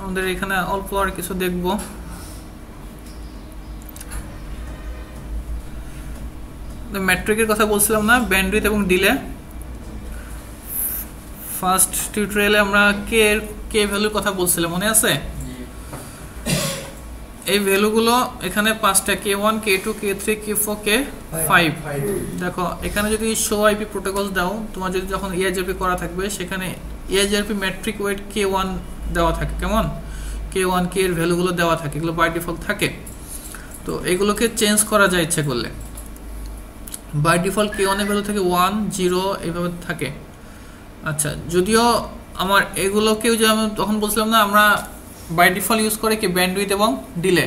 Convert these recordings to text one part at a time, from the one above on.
আমাদের এখানে অল্প আর কিছু দেখব। ম্যাট্রিকের কথা বলছিলাম না, ব্যান্ডউইথ এবং ডিলে। ফার্স্ট টিউটোরিয়ালে আমরা কে ভ্যালুর কথা বলছিলাম, মনে আছে? এই ভ্যালুগুলো এখানে 5টা, K1 K2 K3 K4 K5। দেখো এখানে যদি শো আইপি প্রোটোকল দাও, তোমার যদি যখন EIGRP করা থাকবে সেখানে EIGRP ম্যাট্রিক ওয়েট K1 দেওয়া থাকে। কেমন? K1 K এর ভ্যালুগুলো দেওয়া থাকে, এগুলো বাই ডিফল্ট থাকে। তো এগুলোকে চেঞ্জ করা যায় ইচ্ছে করলে। বাই ডিফল্ট K1 এর ভ্যালু থেকে 1 0 এইভাবে থাকে। আচ্ছা, যদিও আমার এগুলোকেও যে আমি তখন বলছিলাম না, আমরা বাই ডিফল্ট ইউজ করে কি ব্যান্ডউইথ এবং ডিলে,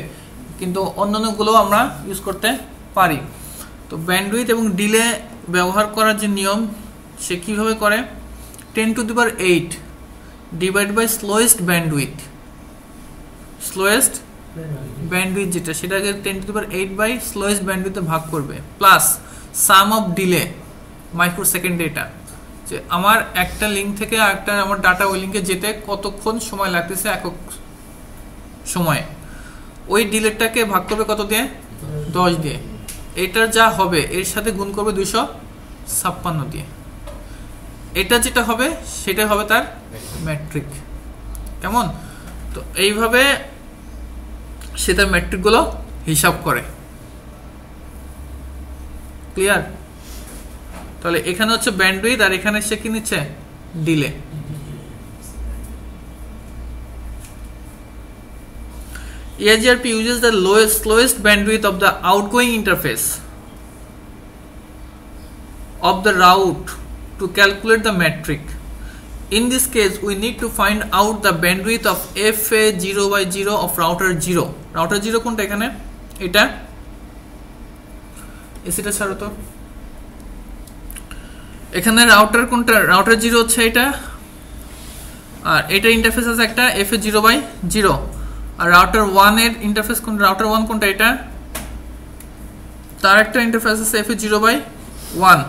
কিন্তু অন্যান্যগুলো আমরা ইউজ করতে পারি। তো ব্যান্ডউইথ এবং ডিলে ব্যবহার করার যে নিয়ম, সে কিভাবে করে, 10⁸ divide by slowest bandwidth. Slowest bandwidth যেটা, সেটাকে 10⁸ বাই স্লোয়েস্ট ব্যান্ডউইথে ভাগ করবে, plus sum of delay microsecond data, যে আমার একটা লিঙ্ক থেকে আরেকটা আমার ডাটা ওই লিঙ্কে যেতে কতক্ষণ সময় লাগতেছে একক সময়ে, ওই ডিলেটাকে ভাগ করবে কত দিয়ে? 10 দিয়ে। এটার যা হবে এর সাথে গুণ করবে 256 দিয়ে। এটা যেটা হবে সেটা হবে তার ম্যাট্রিক। কেমন? তো এইভাবে সে তার ম্যাট্রিকগুলো হিসাব করে। ক্লিয়ার? তাহলে এখানে হচ্ছে ব্যান্ডউইথ, আর এখানে সে কি নিচ্ছে? Delay. EIGRP uses the slowest bandwidth of the outgoing interface of the route to calculate the metric. In this case, we need to find out the bandwidth of FA0/0 of router 0. Router 0 কোনটা এখানে? এটা এসিটা ছাড়ো তো। এখানে router কোনটা? Router 0 হচ্ছে এটা, আর এটা ইন্টারফেস আছে একটা FA0/0। আর রাউটার 1 এর ইন্টারফেস কোনটা? রাউটার 1 কোনটা? এটা। তার একটা ইন্টারফেস আছে FA0/1।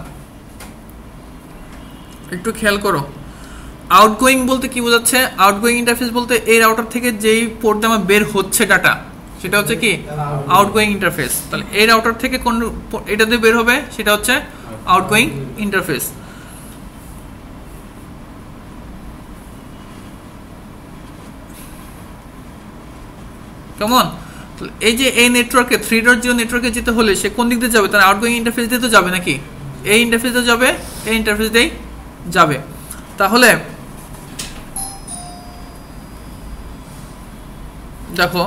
একটু খেয়াল করো, আউটগোয়িং বলতে কি বোঝাচ্ছে? আউটগোয়িং ইন্টারফেস বলতে এই রাউটার থেকে যেই পোর্ট দিয়ে আমার বের হচ্ছে ডাটা, সেটা হচ্ছে কি আউটগোয়িং ইন্টারফেস। তাহলে এই রাউটার থেকে কোন এটা দিয়ে বের হবে, সেটা হচ্ছে আউটগোয়িং ইন্টারফেস। কেমন? এই যে এই নেটওয়ার্কে 3.0 নেটওয়ার্কে যেতে হলে সে কোন দিক দিয়ে যাবে? তার আউটগোয়িং ইন্টারফেস দিয়ে তো যাবে নাকি? এই ইন্টারফেস দিয়ে যাবে, এই ইন্টারফেস দিয়েই যাবে। তাহলে দেখো,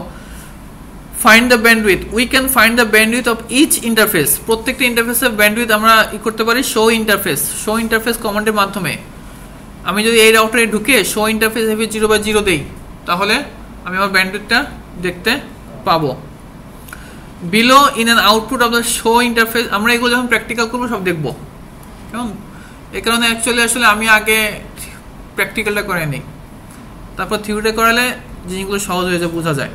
find the bandwidth. We can find the bandwidth of each interface. প্রত্যেকটা ইন্টারফেসের ব্যান্ডউইথ আমরা করতে পারি শো ইন্টারফেস কমান্ডের মাধ্যমে। আমি যদি এই রাউটারে ঢুকে শো ইন্টারফেস FA0/0 দেই, তাহলে আমি আমার ব্যান্ডউইথটা দেখতে পাবো। Below in an output of the show interface. আমরা এগুলো যখন প্র্যাকটিক্যাল করবো সব দেখবো। কেমন? এই কারণে আসলে আমি আগে প্র্যাকটিক্যালটা করে নিই, তারপর থিওরিটা করালে জিনিসগুলো সহজ হয়ে যায়, বোঝা যায়।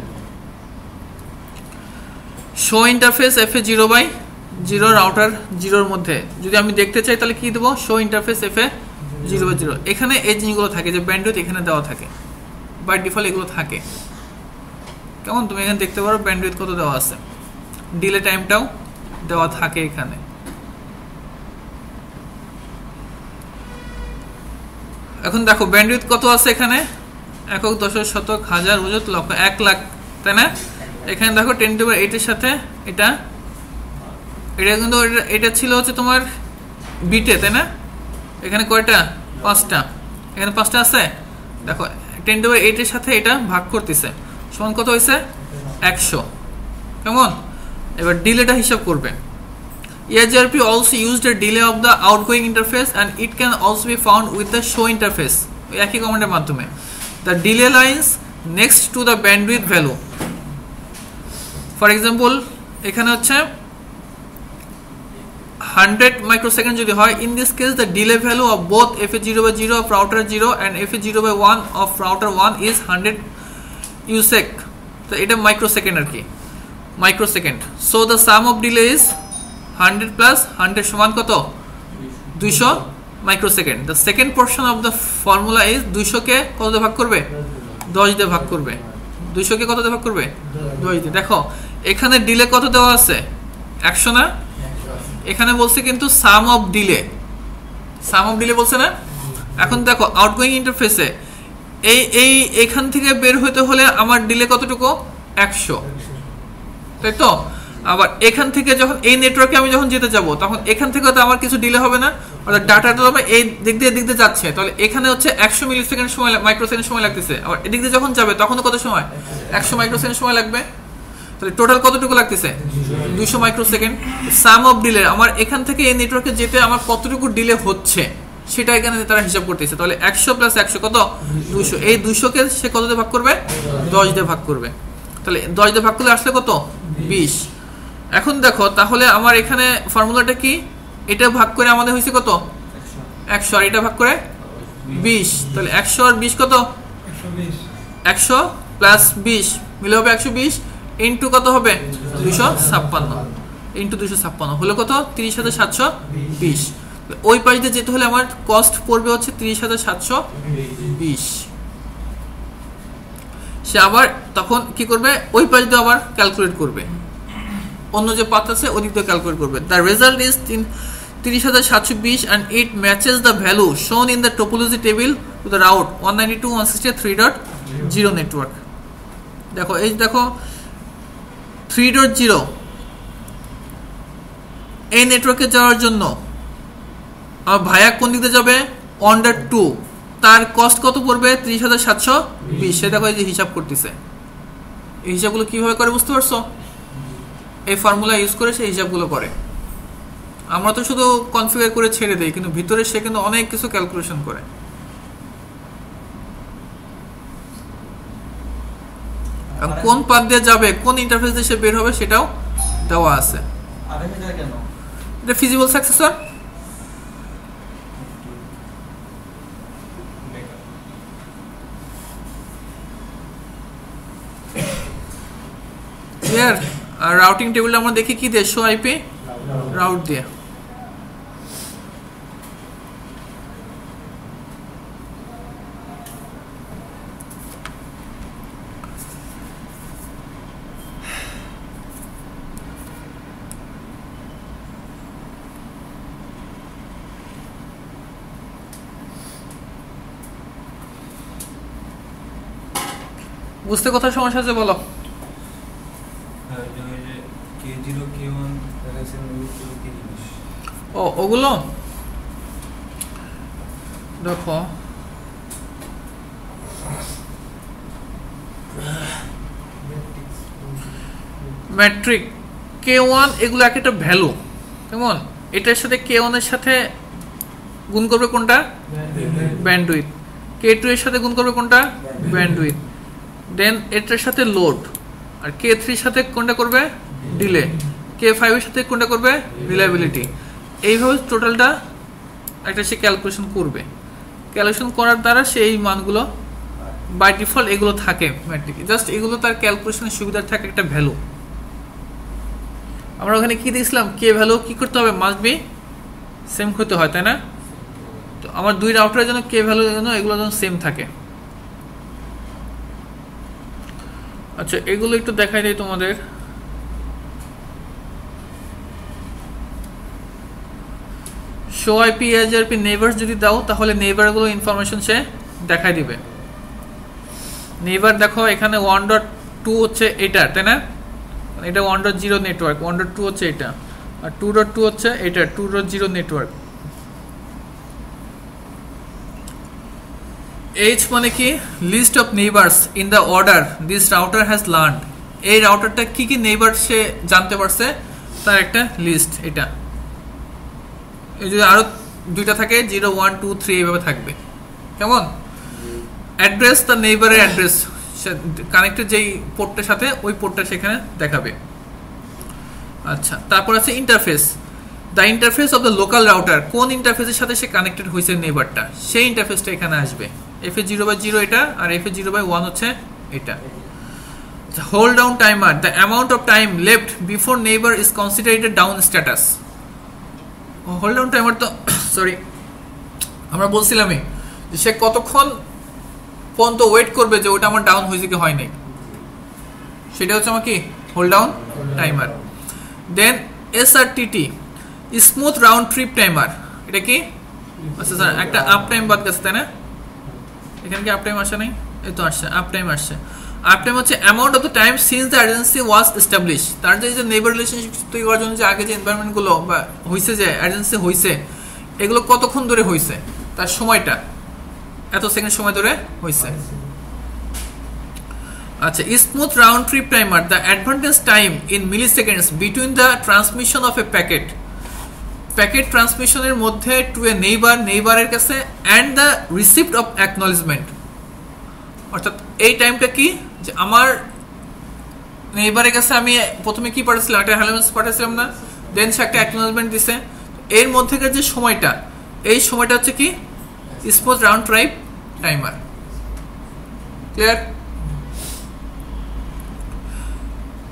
শো ইন্টারফেস FA0/0 রাউটার 0 মধ্যে যদি আমি দেখতে চাই, তাহলে কি দেবো? Show interface FA0/0। এখানে এই জিনিসগুলো থাকে, যে ব্যান্ডউইথ এখানে দেওয়া থাকে, বাই ডিফল্ট এগুলো থাকে। কেমন? তুমি এখানে দেখতে পারো ব্যান্ডউইথ কত দেওয়া আছে, ডিলে টাইমটাও দেওয়া থাকে এখানে। এখন দেখো ব্যান্ডউইথ কত আছে এখানে? একক, দশক, শতক, হাজার, অযুত, লক্ষ, 1 লাখ, তাই না? এখানে দেখো 10⁸ এর সাথে এটা কিন্তু এটা ছিল হচ্ছে তোমার বিটে, তাই না? এখানে কয়টা? 5টা। এখানে 5টা আছে। দেখো 10⁸ এর সাথে এটা ভাগ করতেছে, সমান কত হয়েছে? 100। কেমন? এবার ডিলেটা হিসাব করবে। EIGRP also used a delay of the outgoing interface and it can also be found with the show interface, একই কমান্ডের মাধ্যমে। The delay lines next to the bandwidth value. For example, এখানে হচ্ছে 100 microsecond যদি হয়, in this case the delay value of both FA0/0 of router 0 and FA0/1 of router 1 is 100 usec. তো এটা microsecond আর কি, microsecond. So the sum of delay is 100 plus 100 সমান কত? 200 microsecond. The second portion of the formula is 200 কে কত দিয়ে ভাগ করবে? 10 দিয়ে ভাগ করবে। 200 কে কত দিয়ে ভাগ করবে? 10 দিয়ে। দেখো এখানে ডিলে কত দেওয়া আছে? 100 না? এখানে বলছে কিন্তু সাম অফ ডিলে বলছে না? এখন দেখো আউটগোয়িং ইন্টারফেসে এই এখান থেকে বের হতে হলে আমার ডিলে কতটুকু? 100, তাই তো? আবার এখান থেকে যখন এই নেটওয়ার্কে আমি যখন যেতে যাব তখন এখান থেকে তো আমার কিছু ডিলে হবে না, অর্থাৎ ডাটাটা তো এই দিক দিয়ে যাচ্ছে, তাহলে এখানে হচ্ছে 100 মিলিসেকেন্ড সময়, মাইক্রোসেকেন্ড সময় লাগতেছে। আবার এদিক দিয়ে যখন যাবে তখন কত সময়? 100 মাইক্রোসেকেন্ড সময় লাগবে। তাহলে টোটাল কতটুকু লাগতেছে? 200 মাইক্রোসেকেন্ড। সাম অফ ডিলে আমার এখান থেকে এই নেটওয়ার্কে যেতে আমার কতটুকু ডিলে হচ্ছে সেটা এখানে তারা হিসাব করতেছে। তাহলে 100 প্লাস 100 কত? 200। এই 200 কে সে কত দিয়ে ভাগ করবে? 10 দিয়ে ভাগ করবে। তাহলে 10 দিয়ে ভাগ করলে আসলে কত? 20। এখন দেখো তাহলে আমার এখানে ফর্মুলাটা কি? এটা ভাগ করে আমাদের হয়েছে কত? 100, আর এটা ভাগ করে 20। তাহলে 100 আর 20 কত? 100 প্লাস 20 মিলে হবে 120, ইন্টু কত হবে? 256, ইন্টু 256 হলো কত? 30,720। ওই পাশ দিয়ে যেতে হলে আমার কস্ট পড়বে হচ্ছে 30,720। সে আবার তখন কি করবে? ওই পাশ দিয়ে আবার ক্যালকুলেট করবে, অন্য যে পাথ আছে ওদিক দিয়ে ক্যালকুলেট করবে। The result is 30,720 and it matches the value shown in the topology table to the route 192.168.3.0 network. দেখো এই দেখো 3.0 এই নেটওয়ার্কে যাওয়ার জন্য আমার ভাইয়া কোন দিকে যাবে? 1.2, তার কস্ট কত পড়বে? 30,720। সে দেখো এই যে হিসাব করতেছে। এই হিসাবগুলো কিভাবে করে বুঝতে পারছো? এই ফর্মুলা ইউজ করে সে হিসাবগুলো করে। আমরা তো শুধু কনফিগার করে ছেড়ে দেই, কিন্তু ভিতরে সে কিন্তু অনেক কিছু ক্যালকুলেশন করে। কোন পাথ দিয়ে যাবে, কোন ইন্টারফেস দিয়ে সে বের হবে সেটাও দেওয়া আছে। এটা ফিজিবল সাকসেসর। ক্লিয়ার? আর রাউটিং টেবিলটা আমরা দেখি কি দিয়ে? শো আইপি রাউট দিয়ে। বুঝতে কোথায় সমস্যা আছে বলো? ও ওগুলো দেখো ম্যাট্রিক K1 এগুলো এক একটা ভ্যালু, কেমন? এটার সাথে K1 এর সাথে গুণ করবে কোনটা? ব্যান্ডউইথ। K2 এর সাথে গুণ করবে কোনটা? ব্যান্ডউইথ। দেন এটার সাথে লোড, আর K3 এর সাথে কোনটা করবে? ডিলে। K5 এর সাথে কোনটা করবে? রিলায়েবিলিটি। এইভাবে টোটালটা একটা সে ক্যালকুলেশন করবে। ক্যালকুলেশন করার দ্বারা সেই মানগুলো বাই ডিফল্ট এগুলো থাকে ম্যাট্রিক, জাস্ট এগুলো তার ক্যালকুলেশনের সুবিধার থাকে একটা ভ্যালু। আমরা ওখানে কি দিয়েছিলাম? কে ভ্যালু কি করতে হবে? মাস্ট বি সেম করতে হয়, তাই না? তো আমার দুই রাউটারের জন্য কে ভ্যালু যেন এগুলো যেন সেম থাকে। আচ্ছা এগুলো একটু দেখাই দেয় তোমাদের। শো আইপি এআইআরপি নেইবারস যদি দাও তাহলে নেইবারগুলো ইনফরমেশন সে দেখাই দিবে। নেইবার দেখো এখানে 1.2 হচ্ছে এটা, তাই না? এটা 1.0 নেটওয়ার্ক, 1.2 হচ্ছে এটা, আর 2.2 হচ্ছে এটা 2.0 নেটওয়ার্ক। H মানে কি? List of neighbours in the order this router has learned. এই রাউটারটা কি কি নেইবার সে জানতে পারছে তার একটা লিস্ট এটা। এই যদি আরো দুইটা থাকে 0 1 2 3 এইভাবে থাকবে, কেমন? অ্যাড্রেস তার নেইবারের অ্যাড্রেস কানেক্টেড যেই পোর্টটার সাথে ওই পোর্টটা সেখানে দেখাবে। আচ্ছা তারপর আছে interface. The interface of the local router, কোন ইন্টারফেসের সাথে সে কানেক্টেড হয়েছে নেইবারটা, সেই ইন্টারফেসটা এখানে আসবে। FA0/0 এটা, আর FA0/1 হচ্ছে এটা। Hold down timer, the amount of time left before neighbour is considered down status. Hold down timer তো সরি আমরা বলছিলামই যে সে কতক্ষণ পর্যন্ত ওয়েট করবে যে ওটা আমার ডাউন হয়েছে কি হয় নাই, সেটা হচ্ছে আমার কি হোল্ড ডাউন টাইমার। দেন SRTT smooth round trip timer, এটা কি? আচ্ছা স্যার একটা আপ টাইম বাদ গেছে তাই না? এখানে কি আপ টাইম আসে নাই? এই তো আসছে, আপ টাইম আসছে। আপ টাইম হচ্ছে amount of the time since the agency was establish. তার যে নেইবার রিলেশনশিপ তৈরি করার জন্য যে আগে যে এনভায়রনমেন্টগুলো বা হয়েছে, যে এজেন্সি হয়েছে, এগুলো কতক্ষণ ধরে হয়েছে, তার সময়টা এত সেকেন্ড সময় ধরে হয়েছে। আচ্ছা, smooth round trip timer the advantage time in milliseconds between the transmission of a packet, packet ট্রান্সমিশনের মধ্যে টু এ নেইবার, নেইবারের কাছে, and the receipt of acknowledgement. অর্থাৎ এই টাইমটা কি, যে আমার নেইবারের কাছে আমি প্রথমে কি পাঠাচ্ছিলাম, একটা হ্যালো মেসেজ পাঠাচ্ছিলাম না, দেন সে একটা অ্যাকনলেজমেন্ট দিছে, এর মধ্যেকার যে সময়টা, এই সময়টা হচ্ছে কি smooth round trip timer. Clear?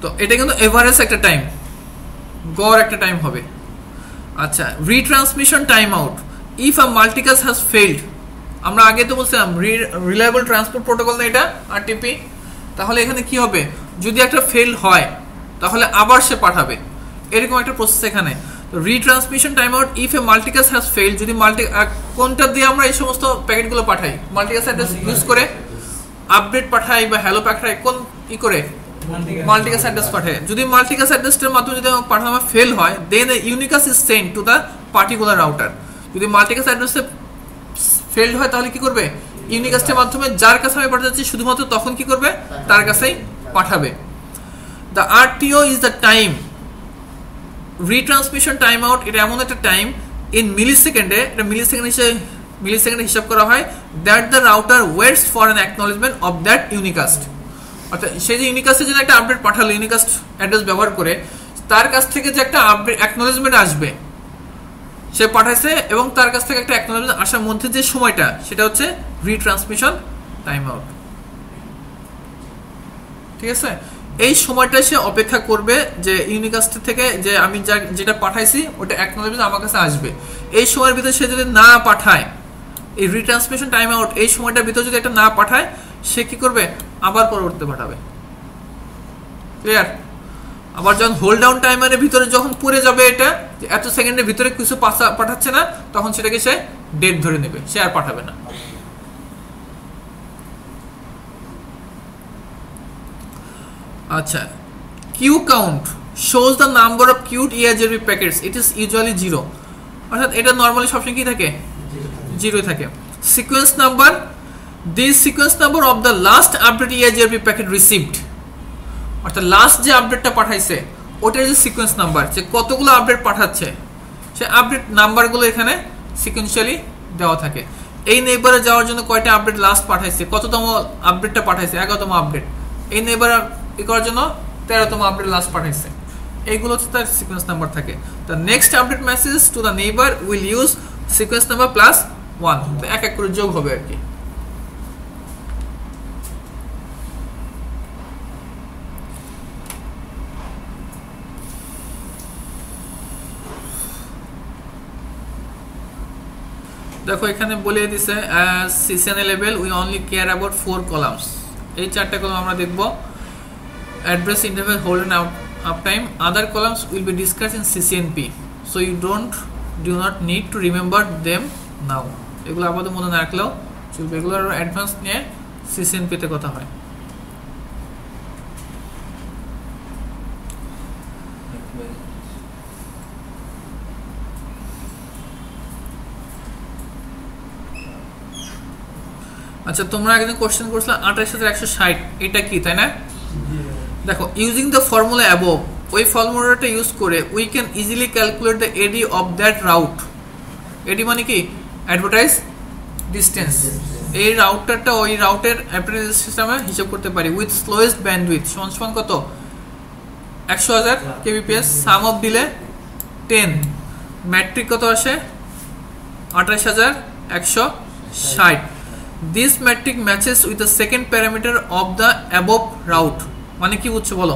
তো এটা কিন্তু এভারেজ একটা টাইম, গড় একটা টাইম হবে। আচ্ছা, retransmission time out if a multicast has failed. আমরা আগে তো বলছিলাম রিলায়েবল ট্রান্সপোর্ট প্রোটোকল না এটা, RTP। তাহলে এখানে কি হবে, যদি একটা ফেল হয় তাহলে আবার সে পাঠাবে, এরকম একটা প্রসেস এখানে। তো retransmission time out if a multicast has failed, যদি কোনটা দিয়ে আমরা এই সমস্ত প্যাকেটগুলো পাঠাই, মাল্টিকাস্ট অ্যাড্রেস ইউজ করে আপডেট পাঠাই বা হ্যালো পাঠাই, কোন ই করে মাল্টিকাস্ট অ্যাড্রেস পাঠায়। যদি মাল্টিকাস্ট অ্যাড্রেসটার মাধ্যমে যদি পাঠানো ফেল হয়, then unicast is send to the particular router. যদি মাল্টিকাস্ট অ্যাড্রেসে ফেলড হয় তাহলে কি করবে, ইউনিকাস্টের মাধ্যমে যার কাছে আমি পাঠাচ্ছি শুধুমাত্র তখন কি করবে, তার কাছেই পাঠাবে। The RTO is the time, retransmission time out, এটা এমন একটা টাইম ইন মিলিসেকেন্ডে, এটা মিলিসেকেন্ডে হিসাব করা হয়, that the router waits for an acknowledgement of that unicast. অর্থাৎ সেই যে ইউনিকাস্টের জন্য একটা আপডেট পাঠালো ইউনিকাস্ট অ্যাড্রেস ব্যবহার করে, তার কাছ থেকে যে একটা আপডেট অ্যাকনলেজমেন্ট আসবে, সে পাঠাইছে এবং তার কাছ থেকে একটা অ্যাকনলেজমেন্ট আসার মধ্যে যে সময়টা, সেটা হচ্ছে রিট্রান্সমিশন টাইম আউট। ঠিক আছে, এই সময়টা সে অপেক্ষা করবে যে ইউনিকাস্ট থেকে যে আমি যেটা পাঠাইছি ওটা অ্যাকনলেজমেন্ট আমার কাছে আসবে। এই সময়ের ভিতরে সে যদি না পাঠায়, এই রিট্রান্সমিশন টাইম আউট এই সময়টার ভিতরে যদি একটা না পাঠায়, সে কি করবে, আবার পরবর্তীতে পাঠাবে। ক্লিয়ার? আবার যখন হোল্ড ডাউন টাইমারের ভিতরে যখন পড়ে যাবে এটা, এত সেকেন্ডের ভিতরে কিছু পাঠাচ্ছে না, তখন সেটাকে সে ডেট ধরে নেবে, সে আর পাঠাবে না। আচ্ছা, queue count shows the number of queued EIGRP packets, it is usually 0। অর্থাৎ এটা নরমালি সবসময় কি থাকে, 0 থাকে। Sequence number, this sequence number of the last update EIGRP packet received, অর্থাৎ লাস্ট যে আপডেটটা পাঠাইছে ওটার যে সিকোয়েন্স নাম্বার, যে কতগুলো আপডেট পাঠাচ্ছে, সে আপডেট নাম্বারগুলো এখানে সিকোয়েন্সিয়ালি দেওয়া থাকে। এই নেইবারে যাওয়ার জন্য কয়টা আপডেট লাস্ট পাঠাইছে, কততম আপডেটটা পাঠাইছে, 11তম আপডেট। এই নেইবার ই করার জন্য 13তম আপডেট লাস্ট পাঠাইছে, এইগুলো হচ্ছে তার সিকোয়েন্স নাম্বার থাকে। The next update message to the neighbour will use sequence number plus 1, এক এক করে যোগ হবে আর কি। দেখো এখানে বলে দিছে CCNA level we only care about 4 columns. এই 4টা কলাম আমরা দেখব, address, interface, hold and uptime. Other columns will be discussed in CCNP, so you do not need to remember them now. এগুলো আপাতত মনে না রাখলেও চলবে, এগুলো আরো অ্যাডভান্স নিয়ে CCNP তে কথা হয়। আচ্ছা, তোমরা একদিন কোশ্চেন করছিলে 28160, এটা কি, তাই না? দেখো, ইউজিং দ্য ফর্মুলা অ্যাবভ, ওই ফর্মুলাটা ইউজ করে we can easily calculate the AD of that route. AD মানে কি, অ্যাডভার্টাইজ ডিস্টেন্স। এই রাউটারটা ওই রাউটের অ্যাডভার্টাইজ সিস্টেমে হিসাব করতে পারি উইথ স্লোয়েস্ট ব্যান্ডউইথ সমান কত, 100,000 kbps, সাম অফ দিলে 10, ম্যাট্রিক কত আসে 28160। This metric matches with the second parameter of the above route। মানে কি বুঝছো বলো,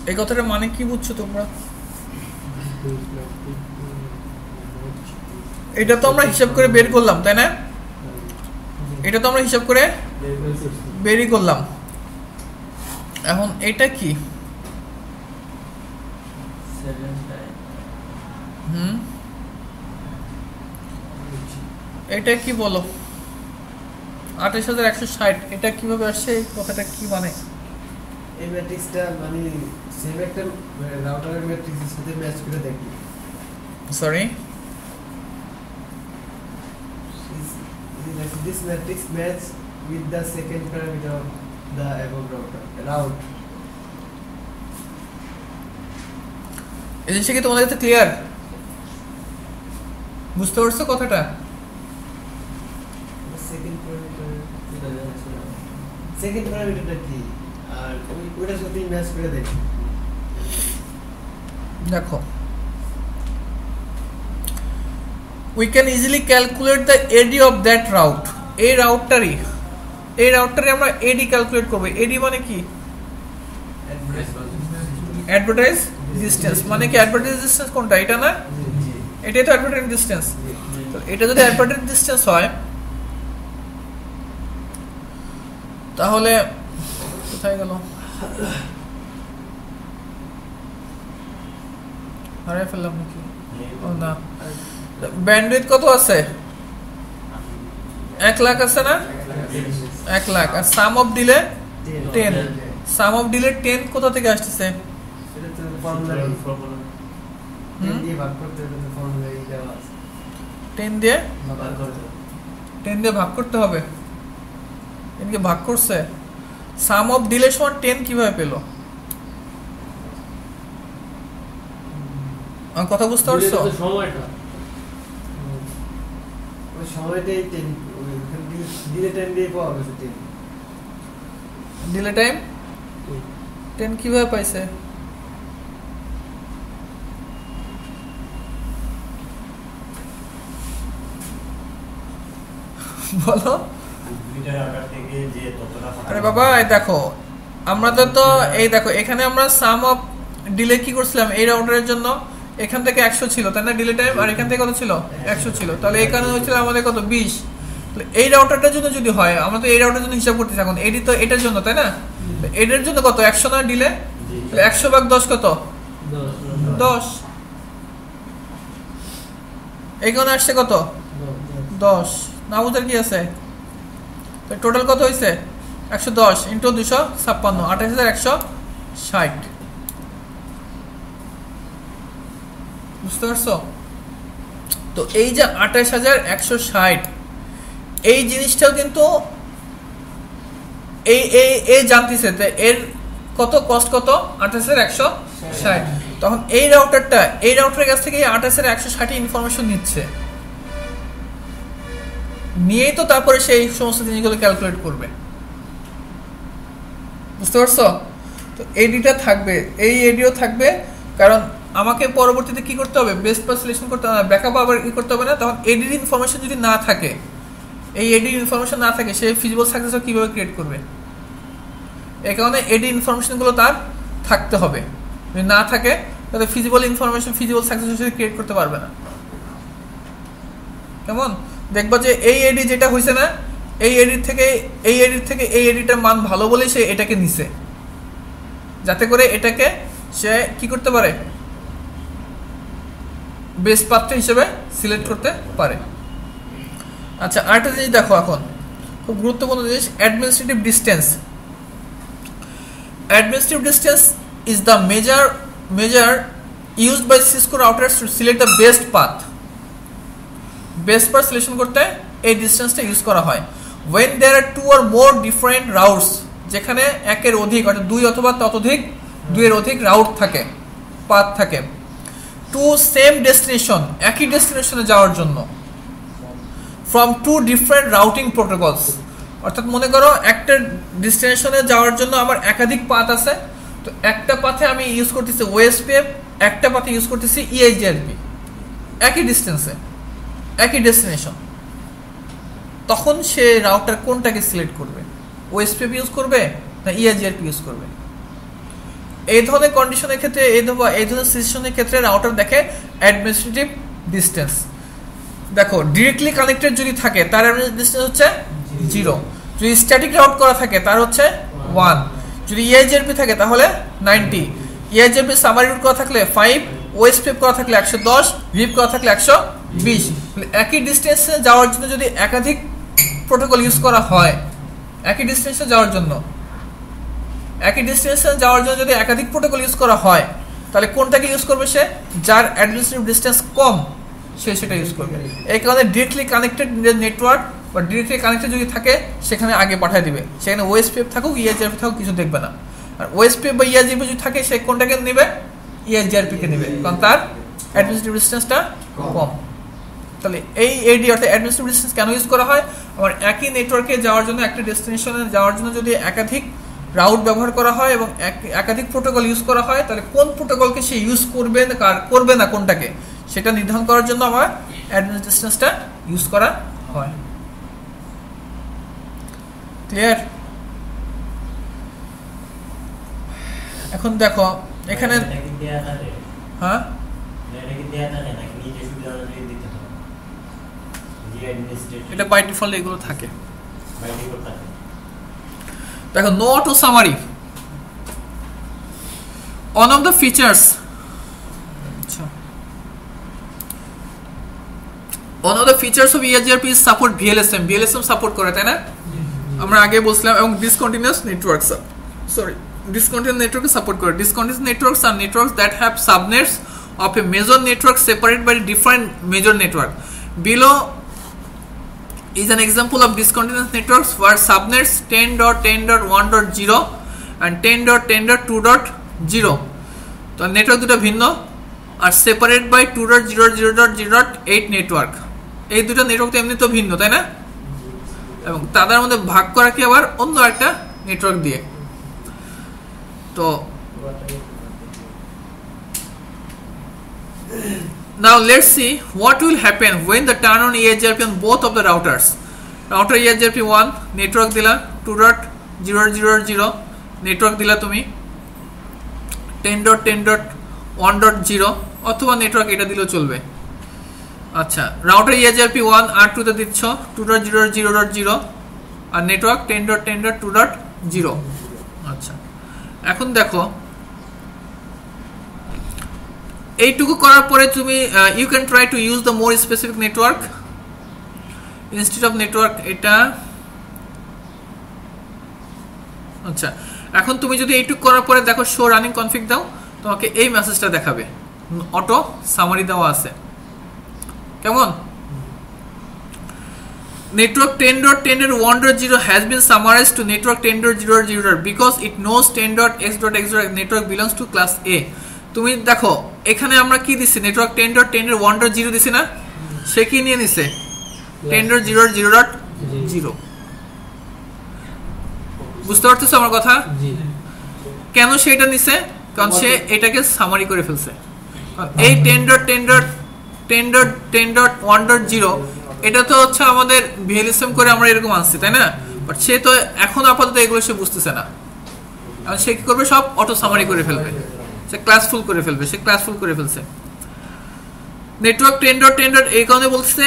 এই কথাটা মানে কি বুঝছো তোমরা? এটা তো আমরা হিসাব করে বের করলাম, তাই না? এটা তো আমরা হিসাব করে বেরি করলাম। এখন এটা কি? এটা কি বলো? 28160 এটা কিভাবে আসছে? এই কথাটা কি মানে? এই ম্যাট্রিক্সটা মানে সেম একটা রাউটারের ম্যাট্রিক্সের সাথে ম্যাচ করে দেখি। Sorry, this matrix match with the second parameter of the above route. এই জিনিসটা কি তোমাদের কাছে ক্লিয়ার? বুঝতে পারছো কথাটা? সেকেন্ড প্যারামিটারটা কি আর ওইটার সাথে ম্যাচ করে দেখি। দেখো, we can easily calculate the AD of that route. এই রাউটারই আমরা AD ক্যালকুলেট করব। AD মানে কি? Advertise distance. মানে কি অ্যাডভার্টাইজ ডিসটেন্স কোনটা? এটা না? এটাই তো অ্যাডভার্টাইজ ডিসটেন্স। তো এটা যদি অ্যাডভার্টাইজ ডিসটেন্স হয় তাহলে কোথায় গেল? হারিয়ে ফেললাম নাকি? ও না, ব্যান্ডউইথ কত আছে? 1 লাখ আছে না? 1 লাখ। আর sum of delay 10। Sum of delay 10 কোথা থেকে আসছে? এটা তো ফর্মুলা 10 দিয়ে ভাগ করতে হবে, ফর্মুলা দেওয়া আছে। 10 দিয়ে ভাগ করতে হবে। এনকে ভাগ করছে। সাম অফ ডিলে সমান 10 কিভাবে পেল? আমি কথা বুঝতে পারছো? সময়টাই 10 ডিলে টাইম দিয়ে পাওয়া গেছে। 10 ডিলে টাইম 10 কিভাবে পাইছে? বলো। আরে বাবা, এই দেখো আমরা তো এই দেখো এখানে আমরা সাম অফ ডিলে কি করছিলাম? এই রাউটারের জন্য এখান থেকে 100 ছিল তাই না ডিলে টাইম, আর এখান থেকে কত ছিল? 100 ছিল। তাহলে এখানে হয়েছিল আমাদের কত? 20। তাহলে এই রাউটারটার জন্য যদি হয়, আমরা তো এই রাউটারের জন্য হিসাব করতেছি এখন। এডি তো এটার জন্য তাই না? এটার জন্য কত? 100 না ডিলে? 100 ভাগ 10 কত? 10। এইখানে আসছে কত? 10। না বুঝার কি আছে? তো টোটাল কত হয়েছে? 110 ইন্টু 256, 28160। বুঝতে পারছো? তো এই যে 28160 এই জিনিসটাও কিন্তু এই জানতেছে এর কত কস্ট কত? 28160। তখন এই রাউটারের কাছ থেকে 28160 ইনফরমেশন নিচ্ছে, নিয়েই তো তারপরে সেই সমস্ত জিনিসগুলো ক্যালকুলেট করবে। বুঝতে পারছো? তো এডিটা থাকবে, এই এডিও থাকবে, কারণ আমাকে পরবর্তীতে কি করতে হবে? বেস্ট পাথ সিলেকশন করতে হবে, ব্যাকআপ আবার কি করতে হবে না? তখন এডির ইনফরমেশন যদি না থাকে, এই এডির ইনফরমেশন না থাকে, সে ফিজিবল সাকসেসর কিভাবে ক্রিয়েট করবে? এই কারণে এডি ইনফরমেশনগুলো তার থাকতে হবে। যদি না থাকে তাহলে feasible information feasible successor create করতে পারবে না। কেমন? দেখবা যে এই এডি যেটা হয়েছে না, এই এডির থেকে এই এডিটার মান ভালো বলে সে এটাকে নিছে, যাতে করে এটাকে সে কি করতে পারে? বেস্ট পাথ হিসেবে সিলেক্ট করতে পারে। আচ্ছা, আরেকটা জিনিস দেখো, এখন খুব গুরুত্বপূর্ণ জিনিস, administrative distance. Administrative distance is the measure used by Cisco routers to select the best path. Best path selection করতে এই ডিসটেন্সটা ইউজ করা হয় when there are two or more different routes, যেখানে একের অধিক অর্থাৎ দুই অথবা ততোধিক দুইয়ের অধিক রাউট থাকে, পাথ থাকে, টু সেম ডেস্টিনেশন, একই ডেস্টিনেশনে যাওয়ার জন্য, from two different routing protocols। অর্থাৎ মনে করো একটা ডেস্টিনেশনে যাওয়ার জন্য আমার একাধিক পাথ আছে, তো একটা পাথে আমি ইউজ করতেছি ওএসপিএফ, একটা পাথে ইউজ করতেছি ইআইজিআরপি, একই ডিস্টেন্সে একই ডেস্টিনেশন। তখন সে রাউটার কোনটাকে সিলেক্ট করবে? ওএসপিএফ ইউজ করবে না ইআইজিআরপি ইউজ করবে? এই ধরনের কন্ডিশনের ক্ষেত্রে, এই ধরনের সিচুয়েশনের ক্ষেত্রে রাউটার দেখে অ্যাডমিনিস্ট্রেটিভ ডিস্টেন্স। দেখো, ডিরেক্টলি কানেক্টেড যদি থাকে তার ডিস্টেন্স হচ্ছে 0, যদি স্ট্যাটিক রাউট করা থাকে তার হচ্ছে 1, যদি EIGRP থাকে তাহলে 90, EIGRP সামারি রুট করা থাকলে 5, OSPF করা থাকলে 110, VIP করা থাকলে 120। একই ডিস্টেন্সে যাওয়ার জন্য যদি একাধিক প্রোটোকল ইউজ করা হয়, একই ডিস্টেন্সে যাওয়ার জন্য যদি একাধিক প্রোটোকল ইউজ করা হয়, তাহলে কোনটাকে ইউজ করবে সে? যার অ্যাডমিনিস্ট্রেটিভ ডিস্টেন্স কম সে সেটা ইউজ করবে। এই কারণে ডিরেক্টলি কানেক্টেড নেটওয়ার্ক বা ডিরেক্টলি কানেক্টেড যদি থাকে সেখানে আগে পাঠিয়ে দিবে, সেখানে OSPF থাকুক EIGRP থাকুক কিছু দেখবে না। আর OSPF বা EIGRP যদি থাকে সে কোনটাকে নেবে? EIGRP কে নেবে, কারণ তার অ্যাডমিনিস্ট্রেটিভ ডিস্টেন্সটা কম। তাহলে এই AD অর্থাৎ অ্যাডমিনিস্ট্রেটিভ ডিস্টেন্স কেন ইউজ করা হয়? আমার একই নেটওয়ার্কে যাওয়ার জন্য, একটা ডেস্টিনেশনে যাওয়ার জন্য যদি একাধিক রাউট ব্যবহার করা হয় এবং একাধিক প্রোটোকল ইউজ করা হয়, তাহলে কোন প্রোটোকলকে সে ইউজ করবে না কোনটাকে সেটা নির্ধারণ করার জন্য আমার অ্যাডমিনিস্ট্রেটিভ ডিস্টেন্সটা ইউজ করা হয়। ক্লিয়ার? এখন দেখো এখানে হ্যাঁ এটা বাই ডিফল্ট এগুলো থাকে। দেখো no auto summary, one of the features of EIGRP is support VLSM support করে, তাই না? আমরা আগে বলছিলাম। এবং discontinuous networks, discontinuous network support করে। Discontinuous networks are networks that have subnets of a major network separated by different major network. Below is an example of discontinuous networks where subnets 10.10.1.0 and 10.10.2.0 তো network দুটো ভিন্ন আর separate by 2.0.0.0.8 network. এই দুটো network তো এমনি তো ভিন্ন, তাই না? এবং তাদের মধ্যে ভাগ করা কি আবার অন্য একটা নেটওয়ার্ক দিয়ে। তো now let's see what will happen when the turn on EIGRP on both of the routers. Router EIGRP 1 network দিলা 2.0.0.0 নেটওয়ার্ক দিলা তুমি 10.10.1.0 অথবা নেটওয়ার্ক এটা দিলেও চলবে। আচ্ছা, রাউটার EIGRP 1 R2 তে দিচ্ছ 2.0.0.0 আর নেটওয়ার্ক 10.10.2.0। আচ্ছা, এখন দেখো এইটুকু করার পরে তুমি you can try to use the more specific network instead of network এটা। আচ্ছা, এখন তুমি যদি এইটুকু করার পরে দেখো শো রানিং কনফিগ দাও, তোমাকে এই মেসেজটা দেখাবে, অটো সামারি দেওয়া আছে। কেমন? Network 10.10.1.0 has been summarized to network 10.0.0 because it knows 10.x.x network belongs to class A. তুমি দেখো এখানে আমরা কি দিছি, নেটওয়ার্ক 10.10.1.0 দিছি না, সে কি নিয়ে নিছে 10.0.0.0। বুঝতে পারতেছো আমার কথা? কেন সেটা নিছে? কারণ সে এটাকে সামারি করে ফেলছে। এই 10.10.1.0 এটা তো হচ্ছে আমাদের VLSM করে আমরা এরকম আনছি, তাই না? বাট সে তো এখন আপাতত এগুলো সে বুঝতেছে না, কারণ সে কি করবে, সব অটো সামারি করে ফেলবে, সে ক্লাসফুল করে ফেলবে, সে ক্লাসফুল করে ফেলছে। নেটওয়ার্ক 10.10 এই কারণে বলছে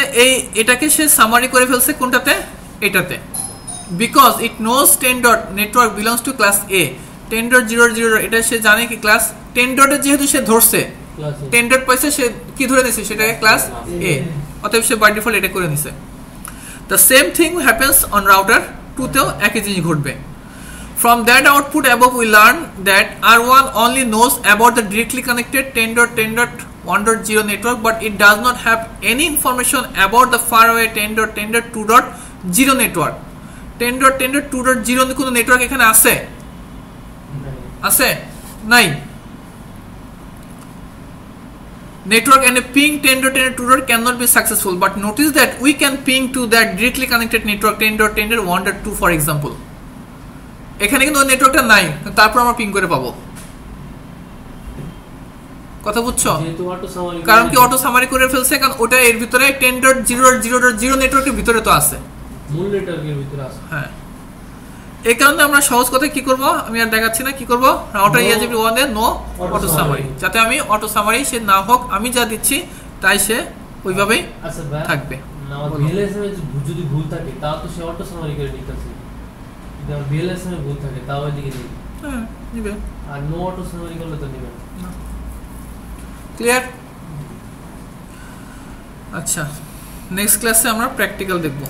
এটাকে সে সামারি করে ফেলছে কোনটাতে, এটাতে, because it knows 10. Network belongs to class A 10.0.0 এটা সে জানে কি ক্লাস 10. যেহেতু সে ধরছে 10. পাইছে, সে কি ধরে নিছে সেটাকে ক্লাস A, অতএব সে বাই ডিফল্ট এটা করে নিছে। The same thing happens on router 2 তেও একই জিনিস ঘটবে। From that output above we learn that R1 only knows about the directly connected 10.10.1.0 network, but it does not have any information about the faraway 10.10.2.0 network. 10.10.2.0 কোনো network এখানে আছে? আছে? নাই। Network and a ping 10.10.2 cannot be successful, but notice that we can ping to that directly connected network 10.10.1.2 for example. এখানে কিন্তু নেটওয়ার্কটা নাই, তারপর আমরা পিং করে পাবো। কথা বুঝছো? কারণ কি অটো সামারি করে ফেলছে, কারণ ওটা এর ভিতরে 10.0.0.0 নেটওয়ার্কের ভিতরে তো আছে, মূল নেটওয়ার্কের ভিতরে আছে। হ্যাঁ, এই কারণে আমরা সহজ কথা কি করব, আমি আর দেখাচ্ছি না, কি করব, রাউটার EIGRP 1 এ নো অটো সামারি, যাতে আমি অটো সামারি সে না হোক, আমি যা দিচ্ছি তাই সে ওইভাবেই থাকবে। আমার বলো। ভিএলএসএম এ যদি ভুল থাকে তাও তো সে অটো সামারি করে নিতেছে। যদি আমার ভিএলএসএম এ ভুল থাকে তাও এদিকে নেই, হ্যাঁ নিবে আর নো অটো সামারি করলে তো নেবে না। ক্লিয়ার? আচ্ছা, নেক্সট ক্লাসে আমরা প্র্যাকটিক্যাল দেখব।